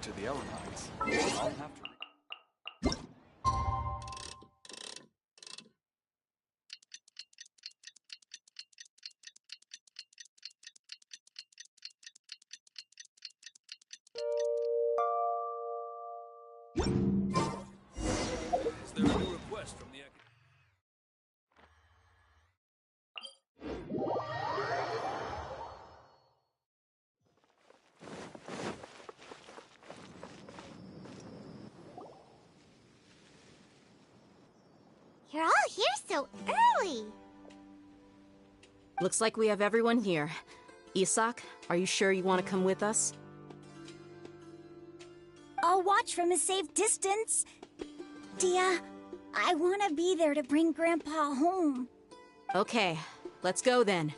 to the Elements. I'll have to... Is there a new request from the... You're all here so early! Looks like we have everyone here. Isak, are you sure you want to come with us? I'll watch from a safe distance. Dia, I want to be there to bring Grandpa home. Okay, let's go then.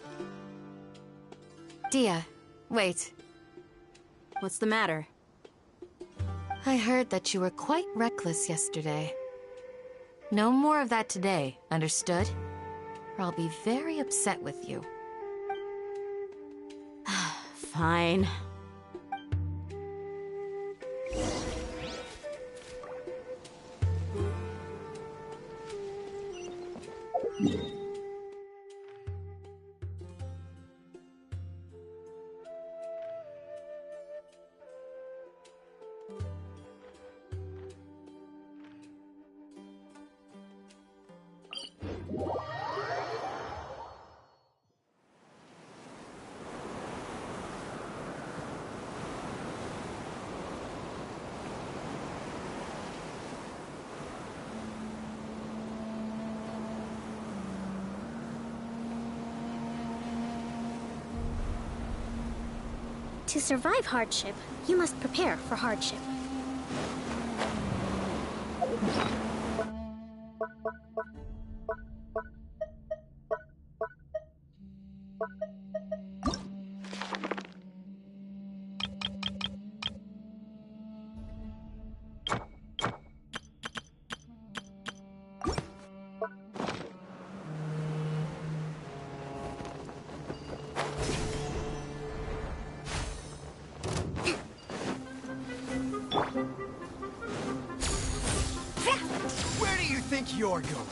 Dia, wait. What's the matter? I heard that you were quite reckless yesterday. No more of that today, understood? Or I'll be very upset with you. Fine. To survive hardship, you must prepare for hardship. Where do you think you're going?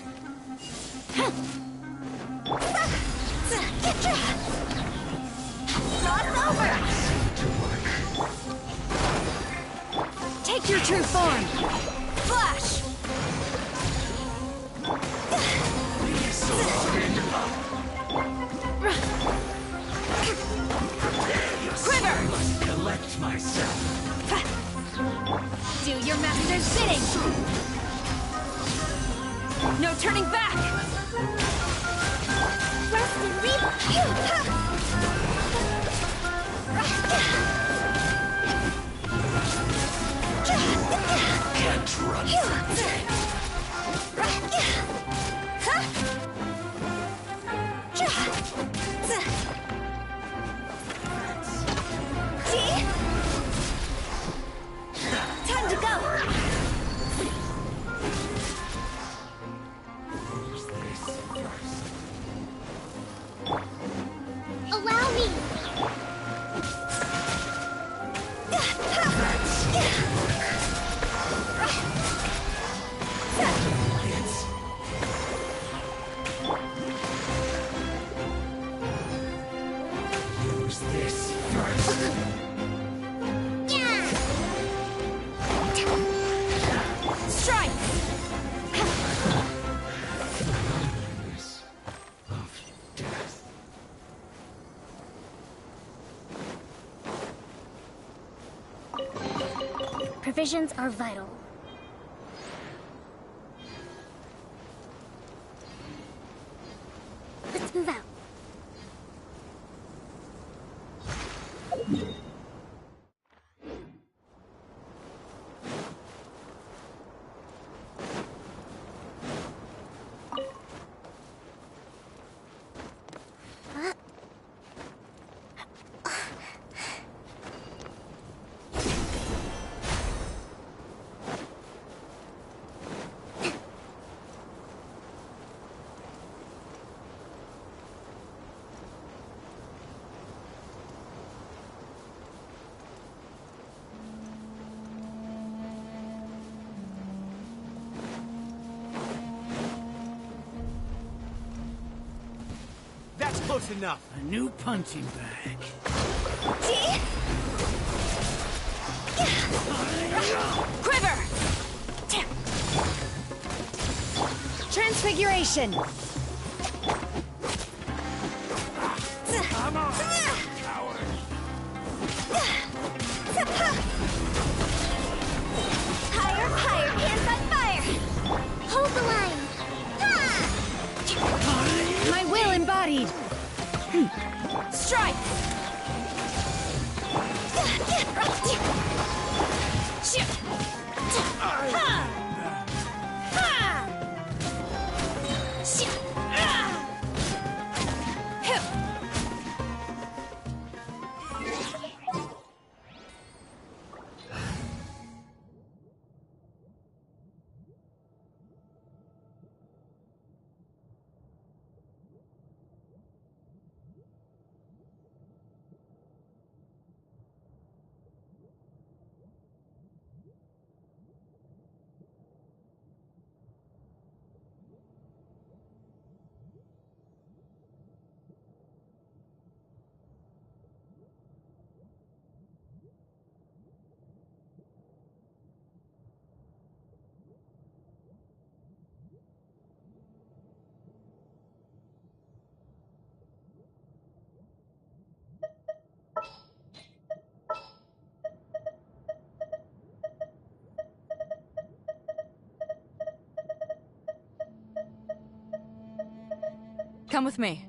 Not over! Take your true form! Flash! Quiver! I must collect myself. Do your master's bidding! No turning back! Rest and Can't run from death. Time to go! Allow me! Use this first. Strike! Of death. Provisions are vital. Let's move out. Close enough. A new punching bag. Quiver! Transfiguration! Come on, coward. Higher, higher, hands on fire! Hold the line. My will embodied! Strike! Come with me.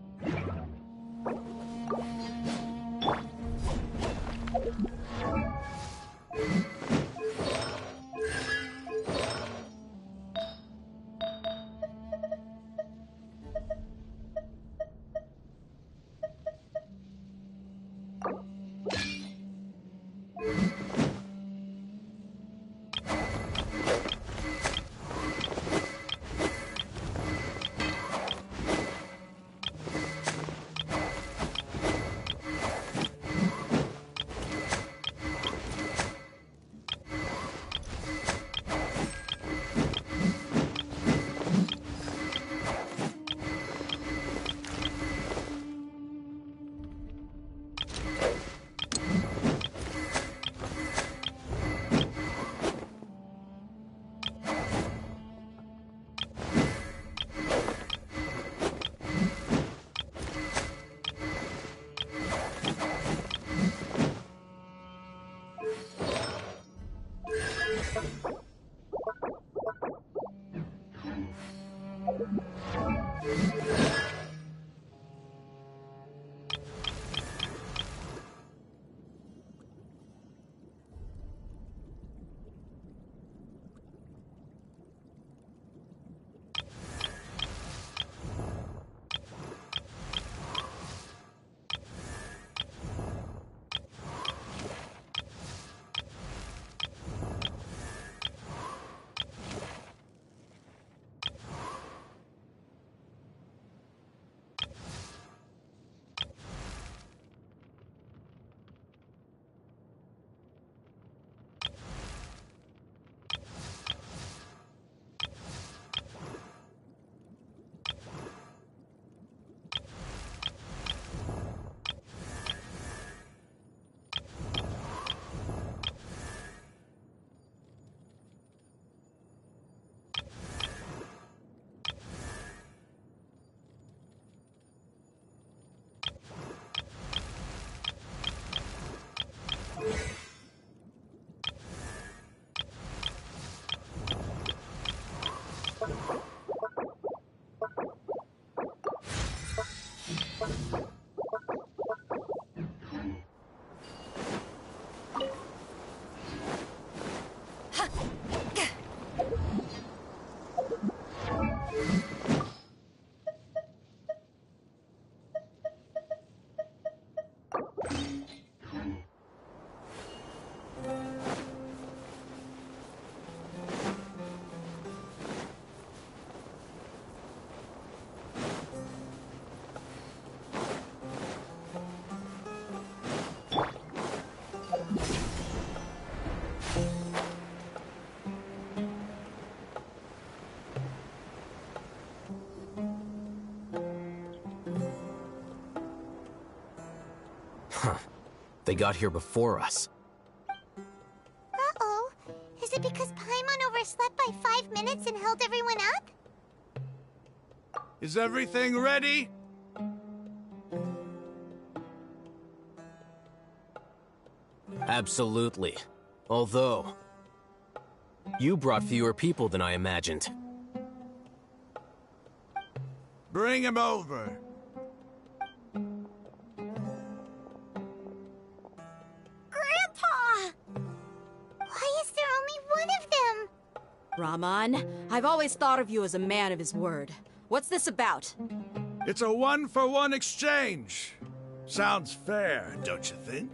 They got here before us. Uh-oh. Is it because Paimon overslept by 5 minutes and held everyone up? Is everything ready? Absolutely. Although, you brought fewer people than I imagined. Bring him over. Grandpa! Why is there only one of them? Rahman, I've always thought of you as a man of his word. What's this about? It's a 1-for-1 exchange. Sounds fair, don't you think?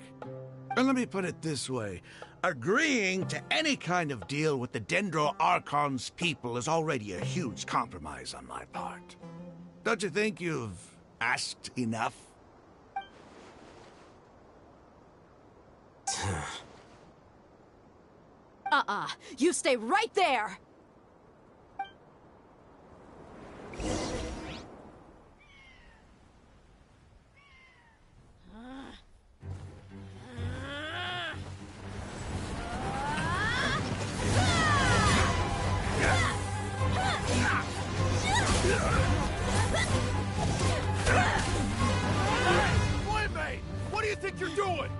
And let me put it this way. Agreeing to any kind of deal with the Dendro Archon's people is already a huge compromise on my part. Don't you think you've asked enough? You stay right there! Boy-Mate! What do you think you're doing?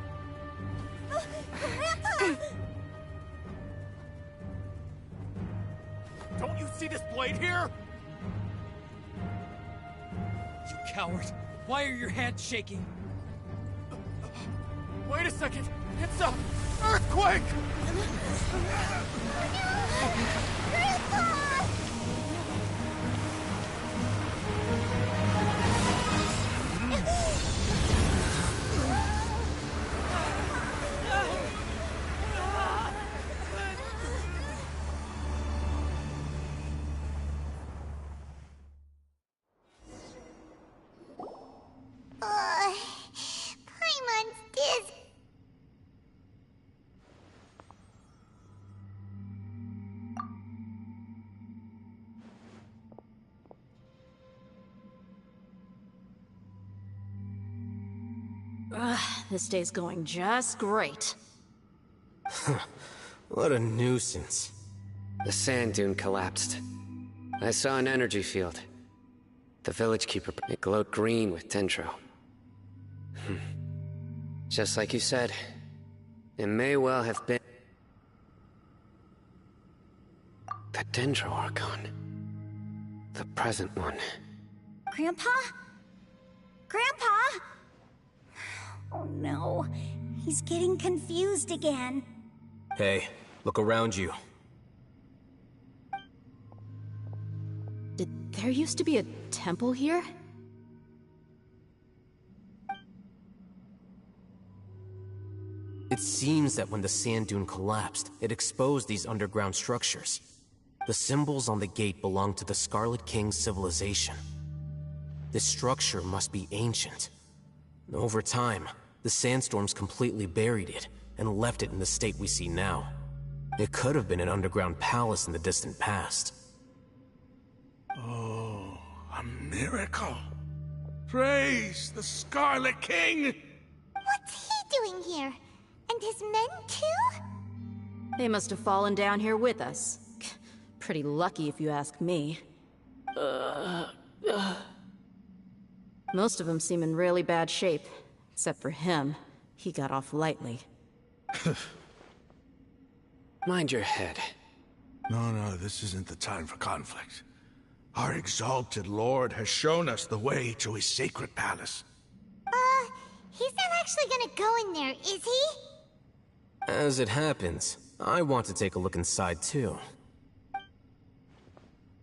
Grandpa! Don't you see this blade here? You coward. Why are your hands shaking? Wait a second. It's a earthquake! Grandpa! Paimon's dizzy. This day's going just great. What a nuisance. The sand dune collapsed. I saw an energy field. The village keeper, it glowed green with dendro. Just like you said, it may well have been the Dendro Archon. The present one. Grandpa? Grandpa? Oh no, he's getting confused again. Hey, look around you. Did there used to be a temple here? It seems that when the sand dune collapsed, it exposed these underground structures. The symbols on the gate belong to the Scarlet King's civilization. This structure must be ancient. Over time, the sandstorms completely buried it and left it in the state we see now. It could have been an underground palace in the distant past. Oh, a miracle. Praise the Scarlet King! What's he doing here? And his men too? They must have fallen down here with us. Pretty lucky if you ask me. Most of them seem in really bad shape. Except for him. He got off lightly. Mind your head. No, this isn't the time for conflict. Our exalted lord has shown us the way to his sacred palace. He's not actually gonna go in there, is he? As it happens, I want to take a look inside too.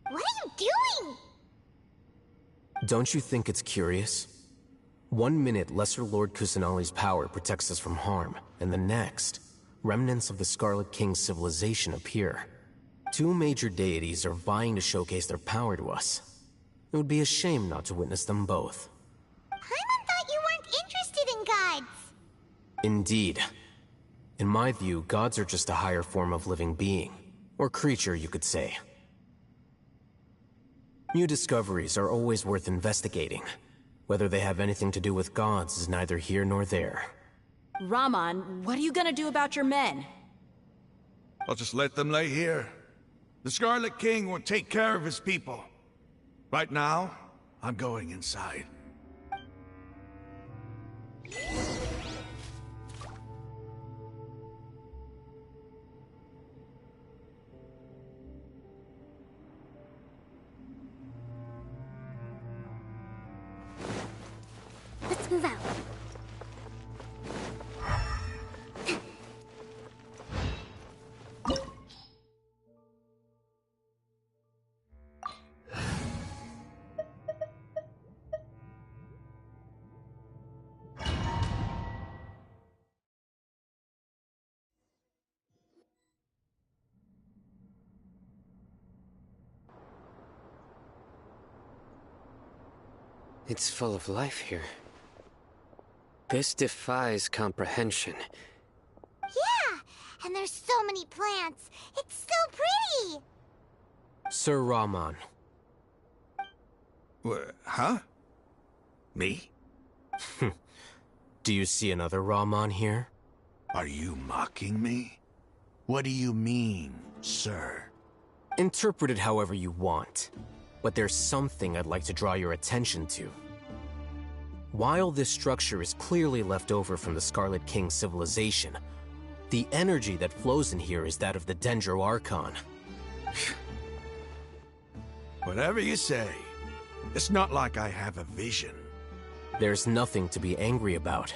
What are you doing? Don't you think it's curious? 1 minute, Lesser Lord Kusanali's power protects us from harm, and the next, remnants of the Scarlet King's civilization appear. 2 major deities are vying to showcase their power to us. It would be a shame not to witness them both. Paimon thought you weren't interested in gods. Indeed. In my view, gods are just a higher form of living being. Or creature, you could say. New discoveries are always worth investigating. Whether they have anything to do with gods is neither here nor there. Rahman, what are you gonna do about your men? I'll just let them lay here. The Scarlet King will take care of his people. Right now, I'm going inside. Let's move out. It's full of life here. This defies comprehension. Yeah! And there's so many plants. It's so pretty! Sir Rahman. Huh? Me? Do you see another Rahman here? Are you mocking me? What do you mean, sir? Interpret it however you want. But there's something I'd like to draw your attention to. While this structure is clearly left over from the Scarlet King civilization, the energy that flows in here is that of the Dendro Archon. Whatever you say. It's not like I have a vision. There's nothing to be angry about.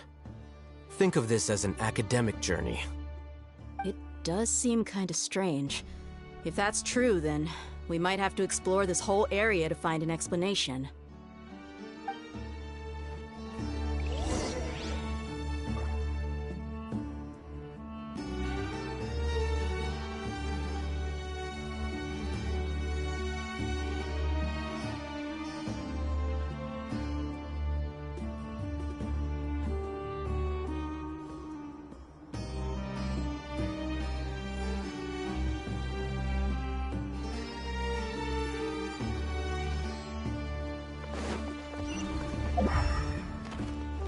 Think of this as an academic journey. It does seem kinda strange. If that's true, then we might have to explore this whole area to find an explanation.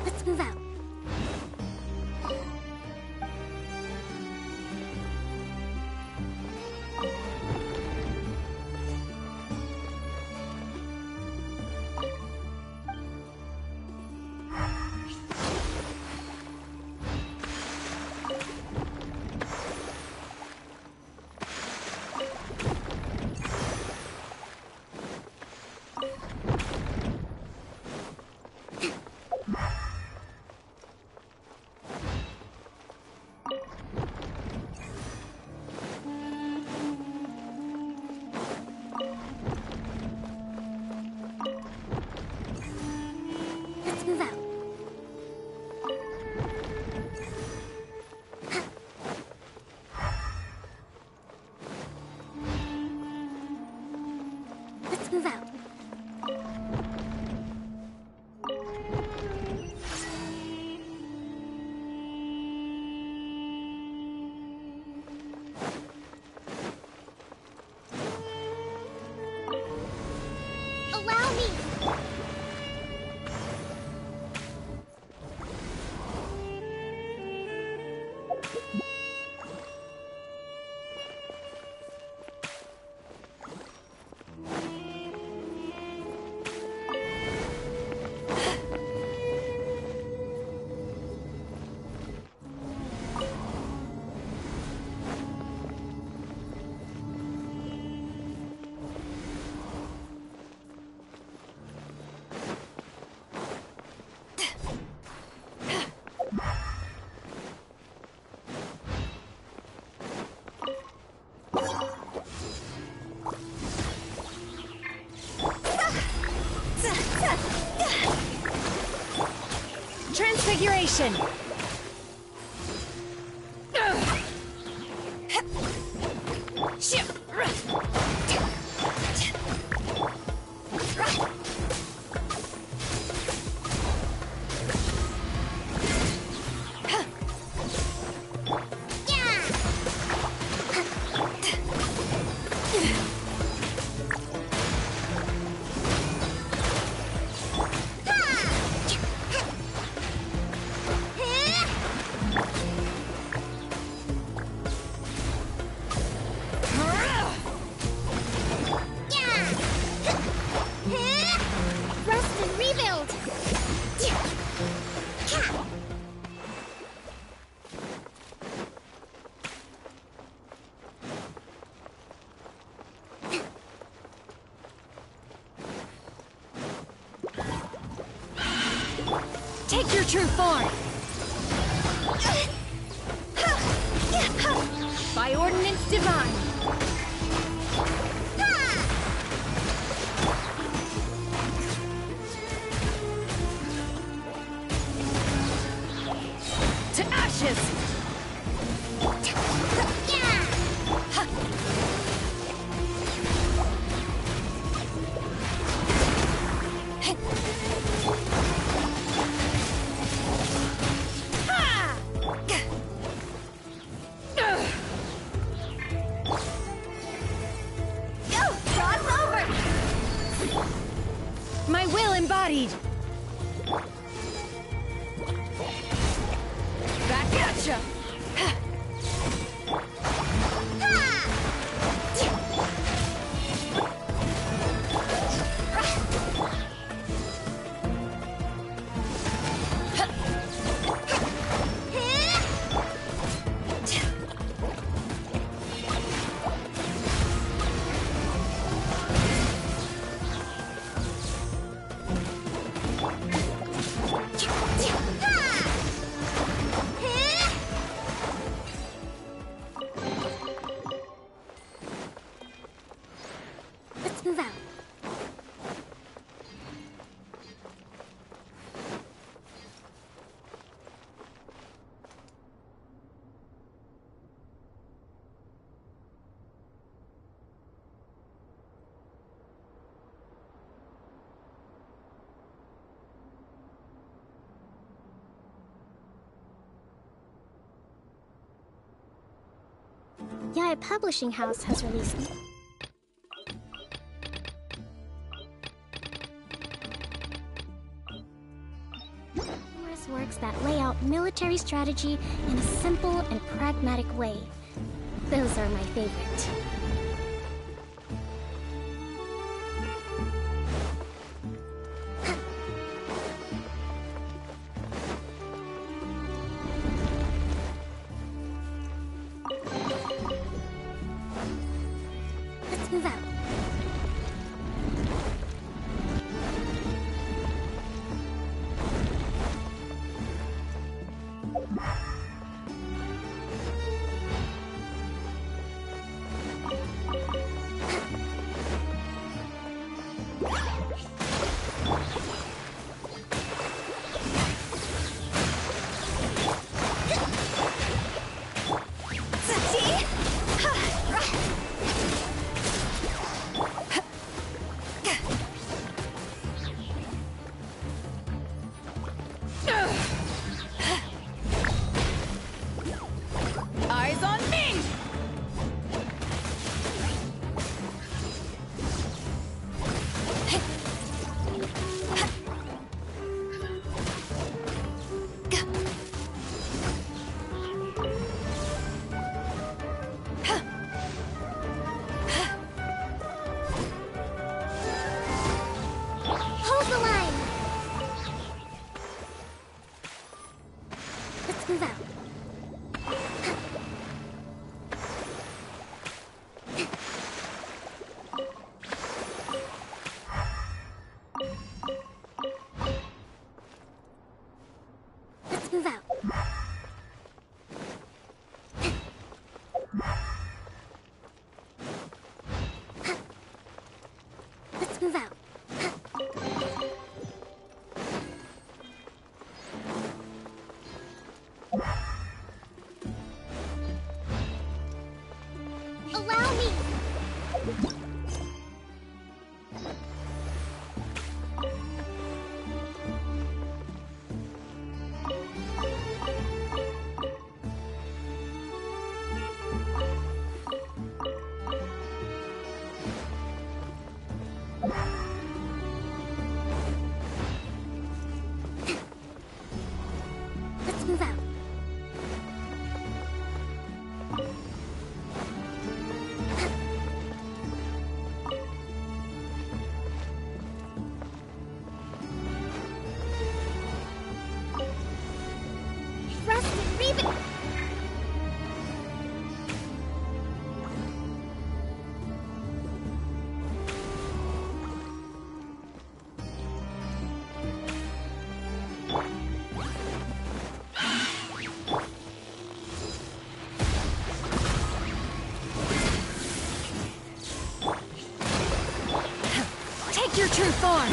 Let's move out. Let's move out. Let's move out. Allow me. Transfiguration! your true form! By ordinance divine! To ashes! My will embodied! Back at ya! Let's move out. Yeah, a publishing house has released them. Numerous works that lay out military strategy in a simple and pragmatic way. Those are my favorite. Let's move out. Eyes on me! Hold the line! Let's move out. Let's move out. Let's move out. Allow me! Let's move out. true form!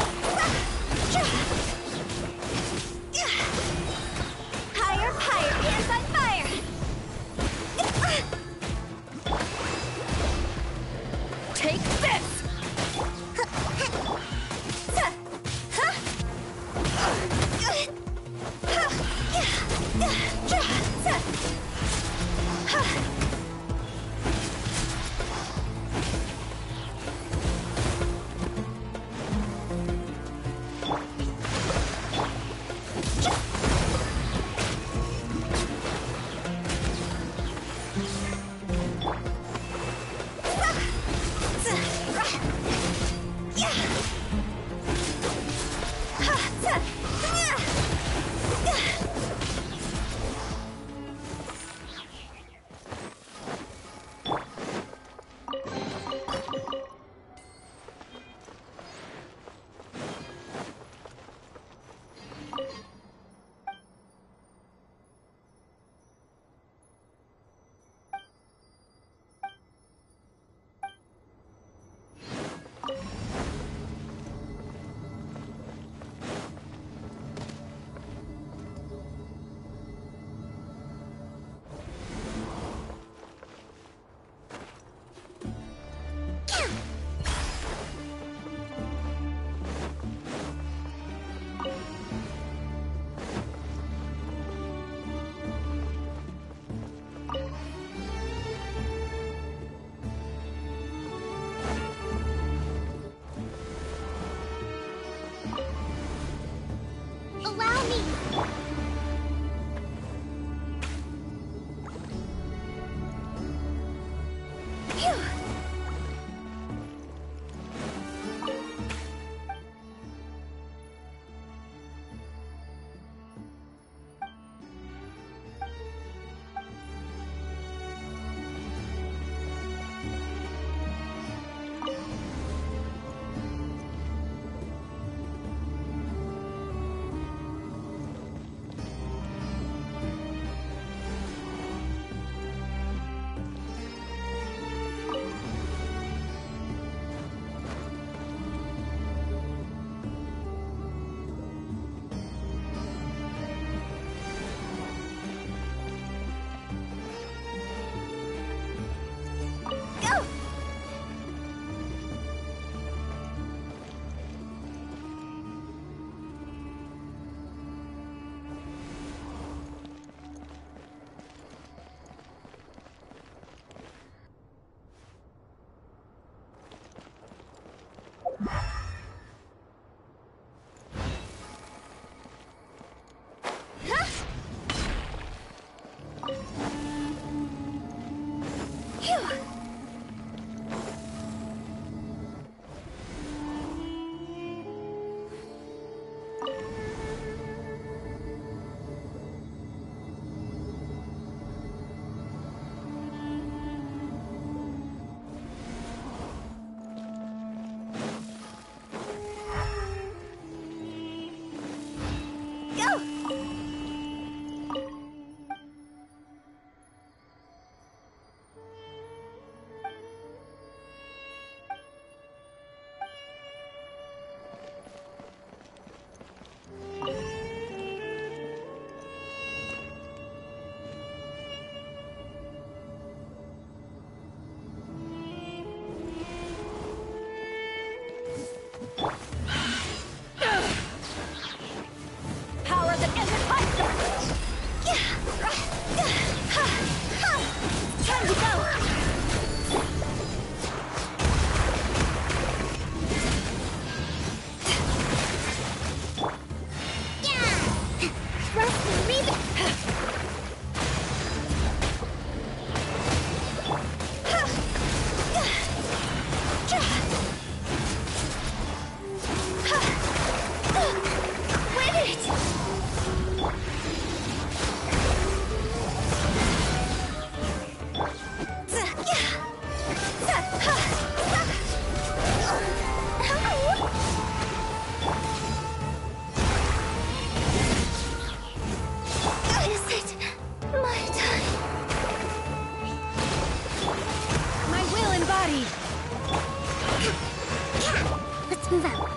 Higher, higher, hands on fire! Take this! Allow me! Phew! Go! Phew! Go! Power that isn't hunger! Time to go! Thrust and rebound! Win it! Is it my time? My will embodied! Let's move out.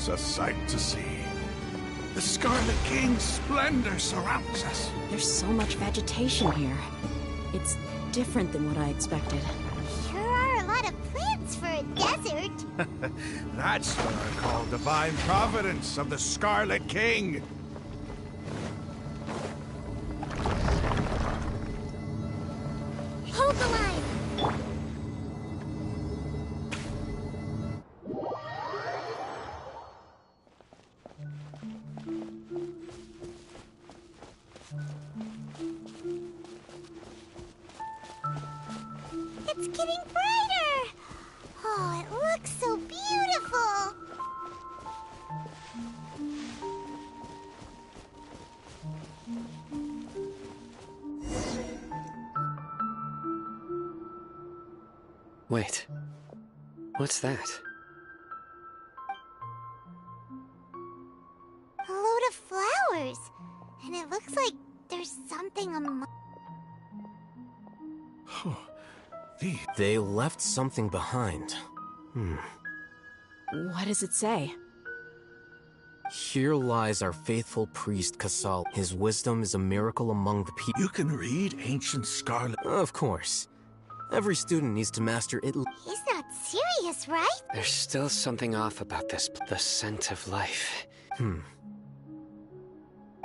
It's a sight to see. The Scarlet King's splendor surrounds us. There's so much vegetation here. It's different than what I expected. Sure are a lot of plants for a desert. That's what I call divine providence of the Scarlet King. Hold the line. It's getting brighter! Oh, it looks so beautiful! Wait. What's that? A load of flowers. And it looks like there's something among... They left something behind. What does it say? Here lies our faithful priest Casal. His wisdom is a miracle among the people. You can read ancient Scarlet... Of course. Every student needs to master it. He's not serious, right? There's still something off about this. The scent of life.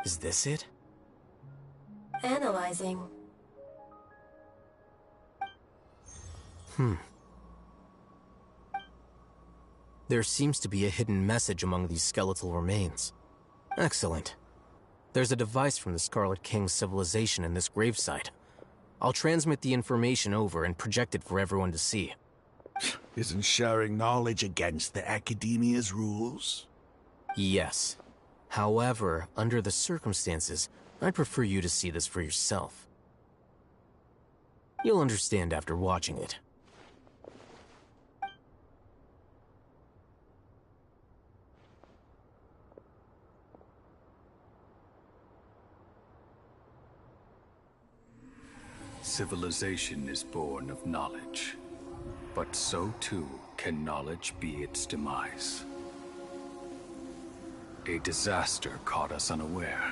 Is this it? Analyzing. There seems to be a hidden message among these skeletal remains. Excellent. There's a device from the Scarlet King's civilization in this gravesite. I'll transmit the information over and project it for everyone to see. Isn't sharing knowledge against the Academia's rules? Yes. However, under the circumstances, I'd prefer you to see this for yourself. You'll understand after watching it. Civilization is born of knowledge, but so too can knowledge be its demise. A disaster caught us unaware.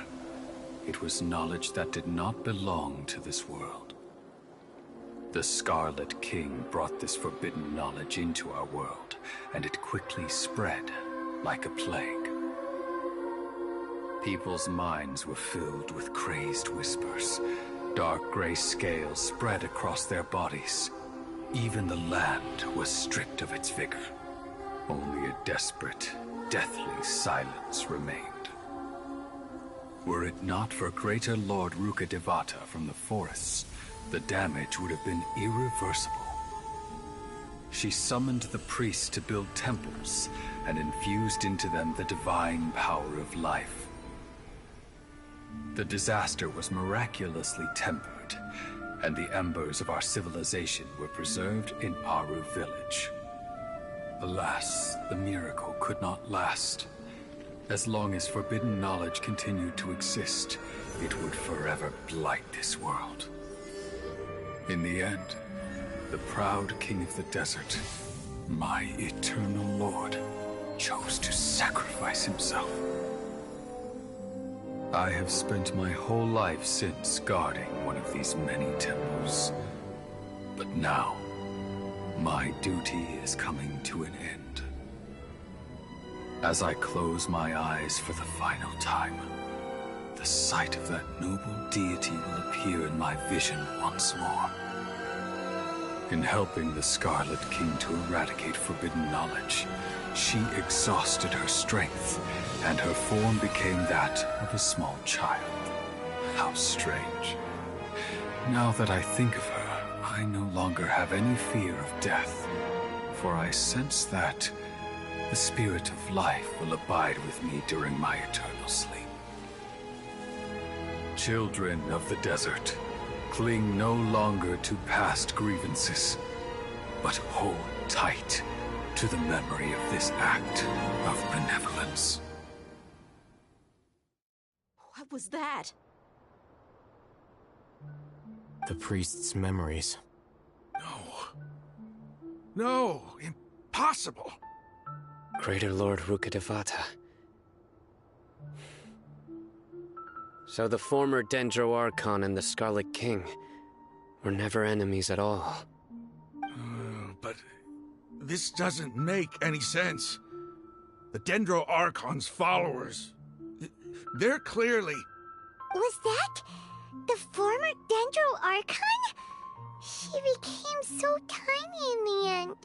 It was knowledge that did not belong to this world. The Scarlet King brought this forbidden knowledge into our world, and it quickly spread like a plague. People's minds were filled with crazed whispers. Dark gray scales spread across their bodies. Even the land was stripped of its vigor. Only a desperate, deathly silence remained. Were it not for greater Lord Ruka Devata from the forests, the damage would have been irreversible. She summoned the priests to build temples and infused into them the divine power of life. The disaster was miraculously tempered, and the embers of our civilization were preserved in Aru village. Alas, the miracle could not last. As long as forbidden knowledge continued to exist, it would forever blight this world. In the end, the proud king of the desert, my eternal lord, chose to sacrifice himself. I have spent my whole life since guarding one of these many temples. But now, my duty is coming to an end. As I close my eyes for the final time, the sight of that noble deity will appear in my vision once more. In helping the Scarlet King to eradicate forbidden knowledge, she exhausted her strength, and her form became that of a small child. How strange. Now that I think of her, I no longer have any fear of death, for I sense that the spirit of life will abide with me during my eternal sleep. Children of the desert, cling no longer to past grievances, but hold tight to the memory of this act of benevolence. What was that? The priest's memories. No. No, impossible. Greater Lord Rukkhadevata. So the former Dendro Archon and the Scarlet King were never enemies at all. But this doesn't make any sense. The Dendro Archon's followers, they're clearly... Was that the former Dendro Archon? She became so tiny in the end.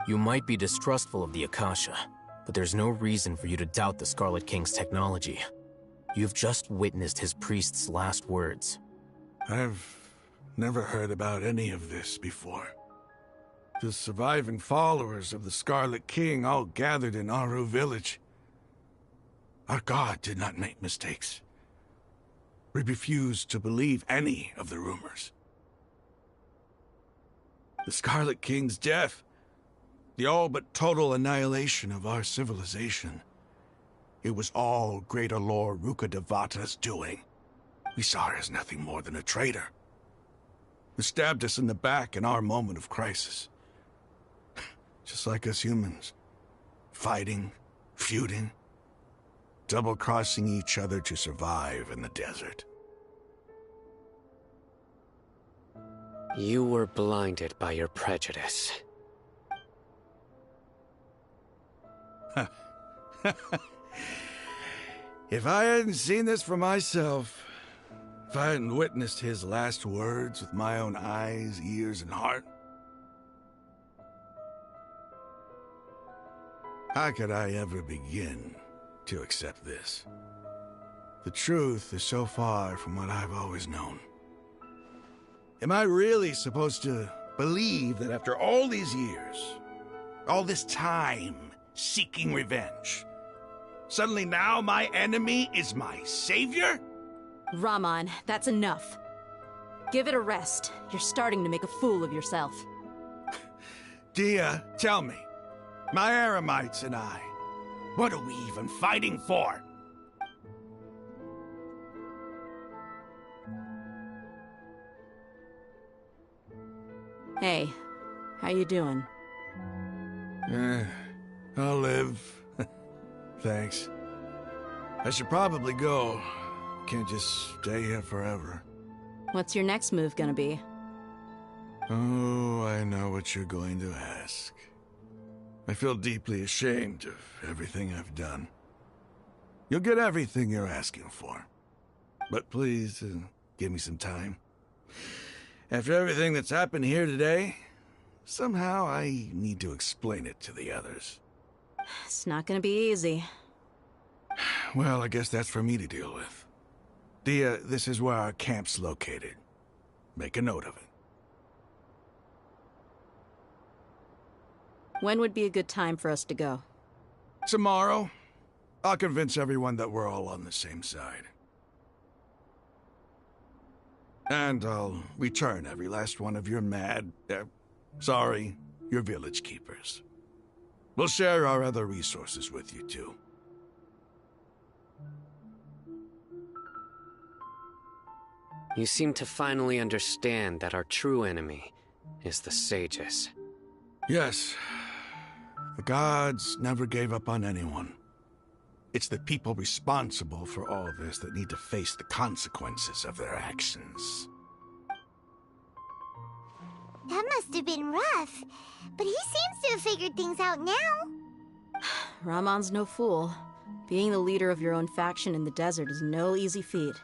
You might be distrustful of the Akasha, but there's no reason for you to doubt the Scarlet King's technology. You've just witnessed his priest's last words. I've never heard about any of this before. The surviving followers of the Scarlet King all gathered in Aru village. Our god did not make mistakes. We refused to believe any of the rumors. The Scarlet King's death, the all but total annihilation of our civilization, it was all Greater Lord Rukkhadevata's doing. We saw her as nothing more than a traitor, who stabbed us in the back in our moment of crisis. Just like us humans. Fighting, feuding, double-crossing each other to survive in the desert. You were blinded by your prejudice. If I hadn't seen this for myself, if I hadn't witnessed his last words with my own eyes, ears, and heart, how could I ever begin to accept this? The truth is so far from what I've always known. Am I really supposed to believe that after all these years, all this time seeking revenge, suddenly now my enemy is my savior? Raman, that's enough. Give it a rest. You're starting to make a fool of yourself. Dia, tell me, my Eremites and I, what are we even fighting for? Hey, how you doing? I'll live. Thanks. I should probably go. Can't just stay here forever. What's your next move gonna be? Oh, I know what you're going to ask. I feel deeply ashamed of everything I've done. You'll get everything you're asking for. But please, give me some time. After everything that's happened here today, somehow I need to explain it to the others. It's not gonna be easy. Well, I guess that's for me to deal with. Dia, this is where our camp's located. Make a note of it. When would be a good time for us to go? Tomorrow, I'll convince everyone that we're all on the same side. And I'll return every last one of your your village keepers. We'll share our other resources with you, too. You seem to finally understand that our true enemy is the sages. Yes. The gods never gave up on anyone. It's the people responsible for all this that need to face the consequences of their actions. That must have been rough, but he seems to have figured things out now. Ramon's no fool. Being the leader of your own faction in the desert is no easy feat.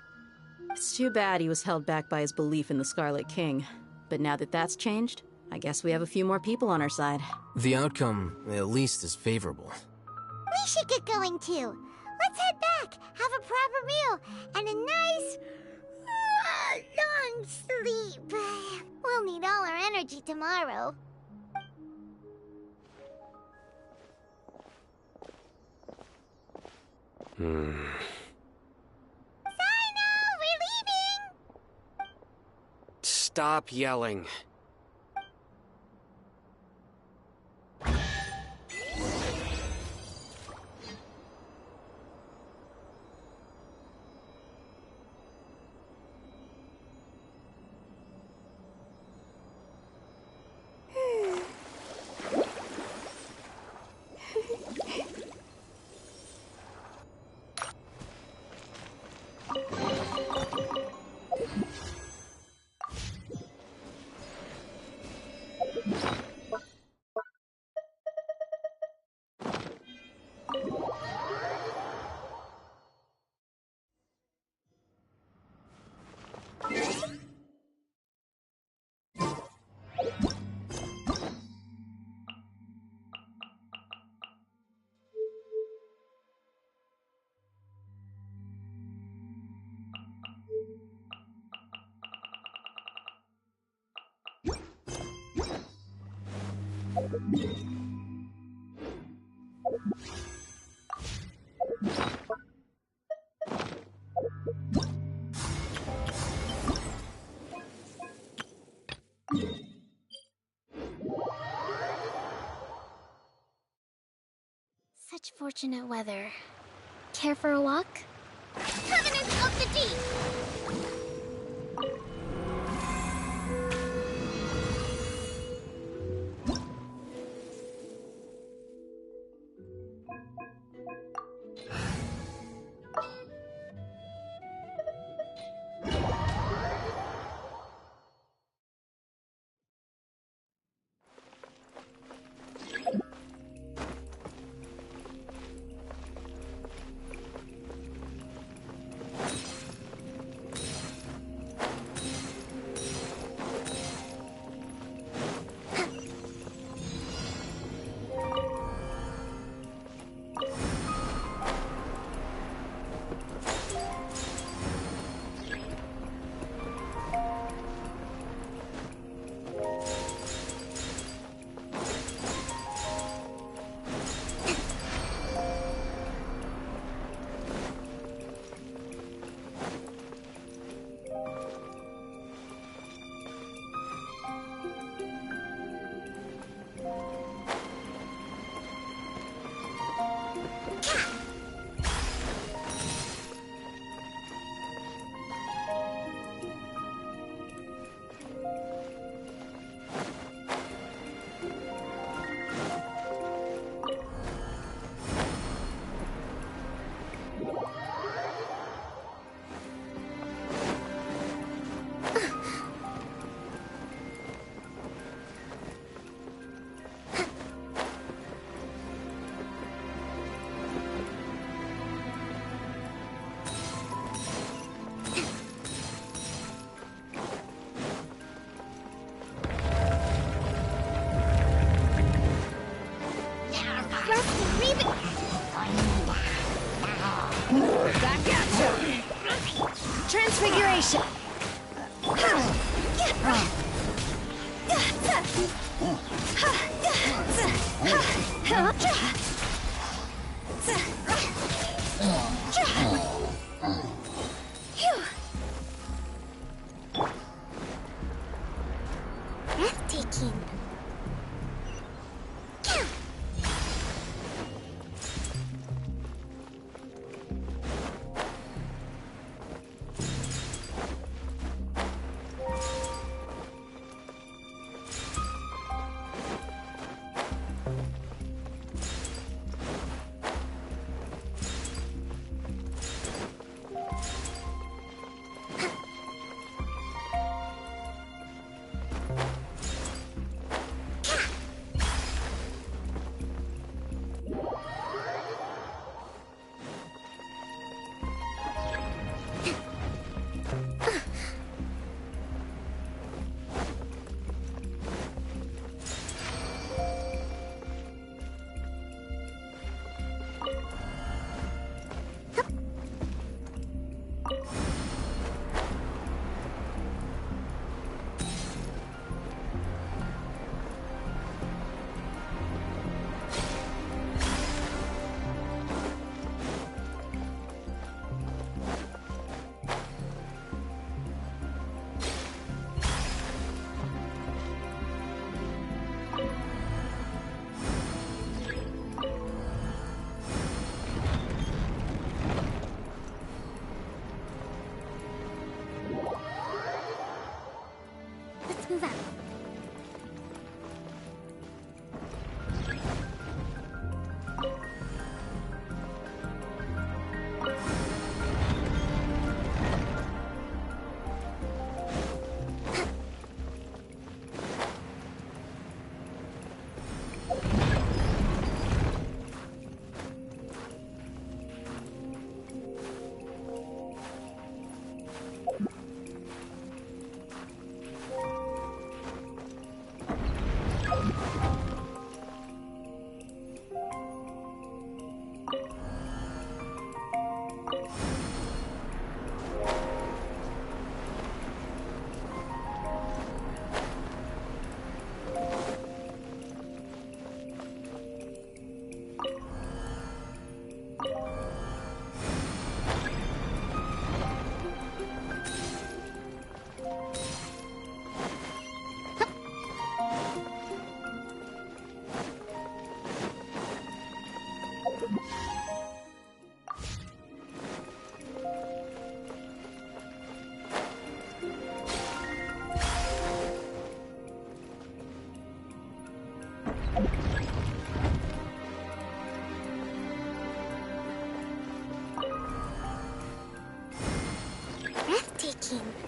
It's too bad he was held back by his belief in the Scarlet King. But now that that's changed, I guess we have a few more people on our side. The outcome, at least, is favorable. We should get going too. Let's head back, have a proper meal, and a nice, long sleep. We'll need all our energy tomorrow. Sino, we're leaving! Stop yelling. Such fortunate weather. Care for a walk? Covenant of the Deep! Transfiguration! Breathtaking. breathtaking.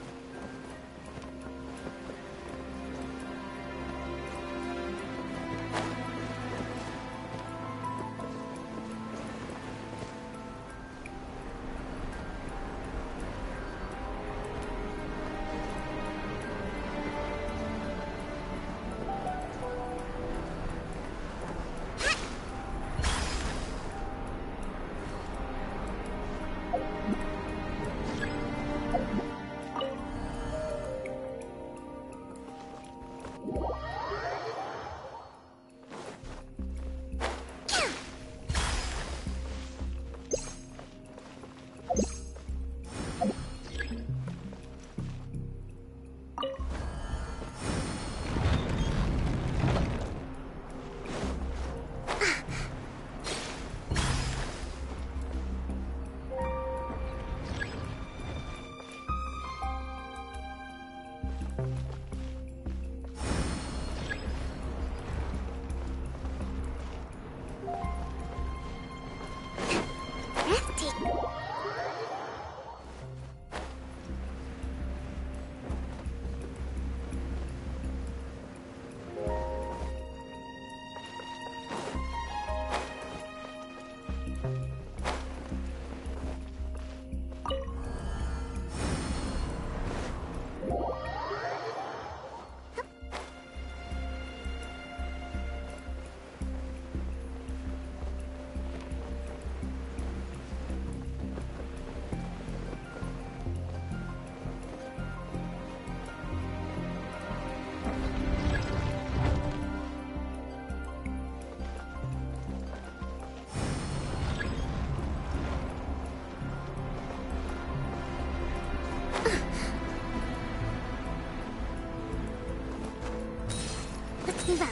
Let's move out.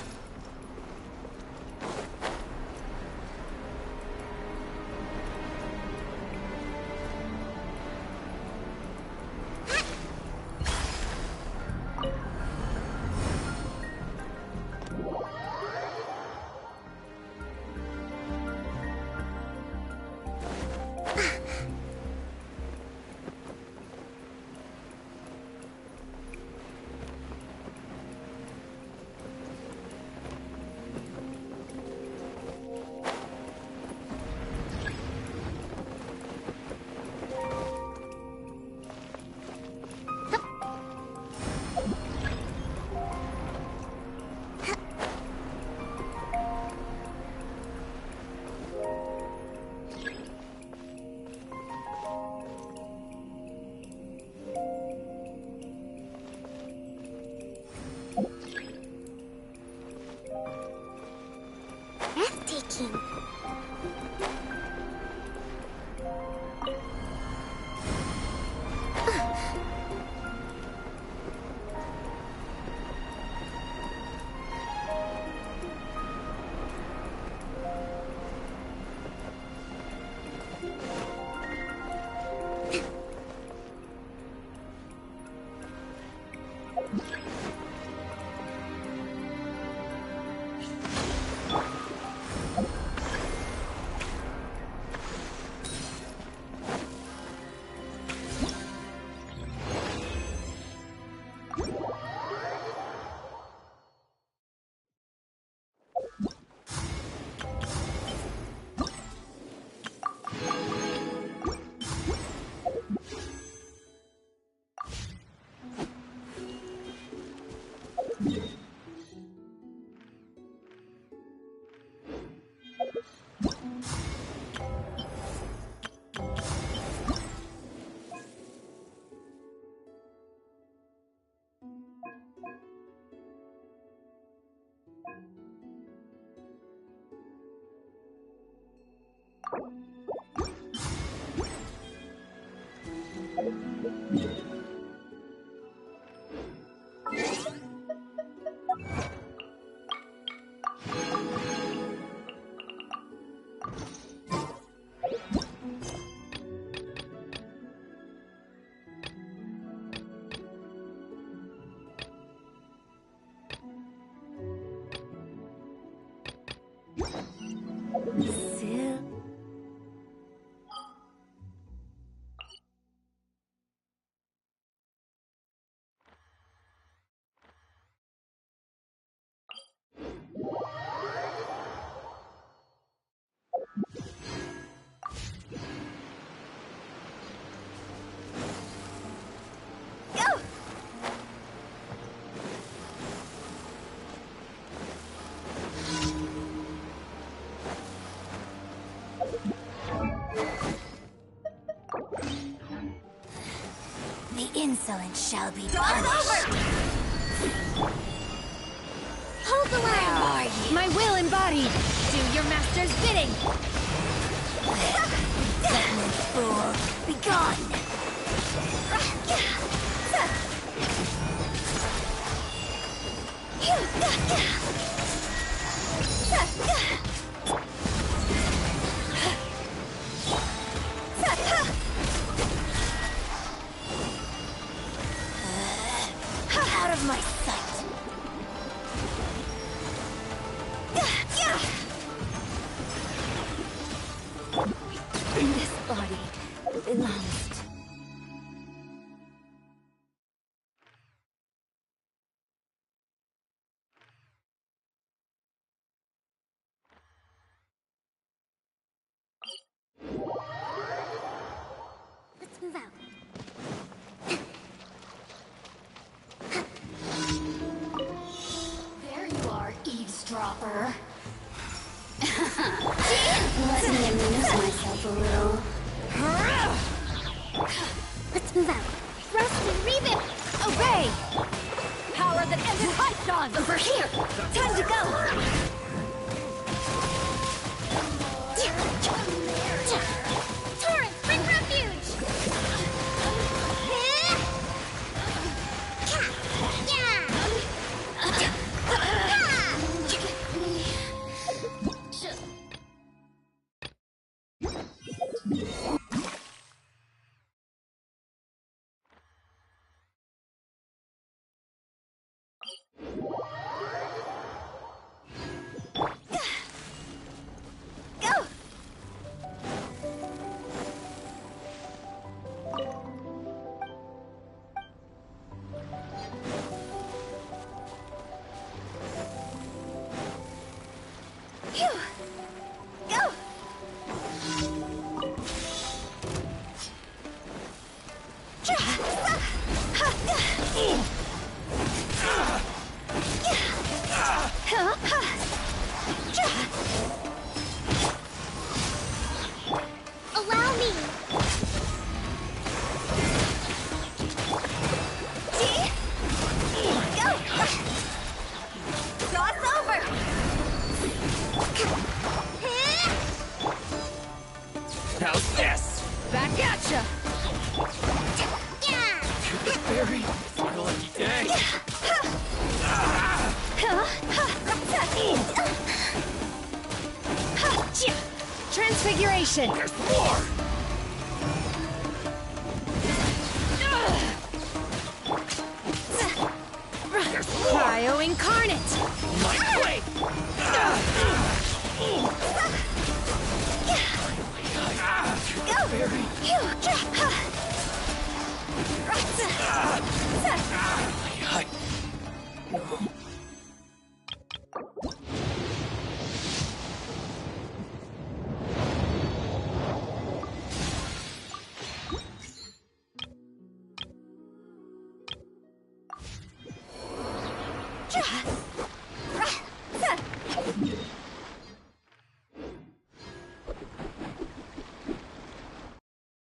Breathtaking. The insolent shall be punished. Hold the line! Where are you? My will embodied. Do your master's bidding. Deadly fool, be gone! Out of my sight! This body belongs to... Let's move out. There you are, eavesdropper. Let me amuse myself a little. Let's move out. Thrust and revamp. Obey! Power that ended Archon! Over here! Time to go! Torrent, bring refuge! Go! Phew! Go! Allow me. Go! Cross over! How's this? Back at ya! Very lucky day. Transfiguration! There's more! There's more! Cryo incarnate! My blade! Go!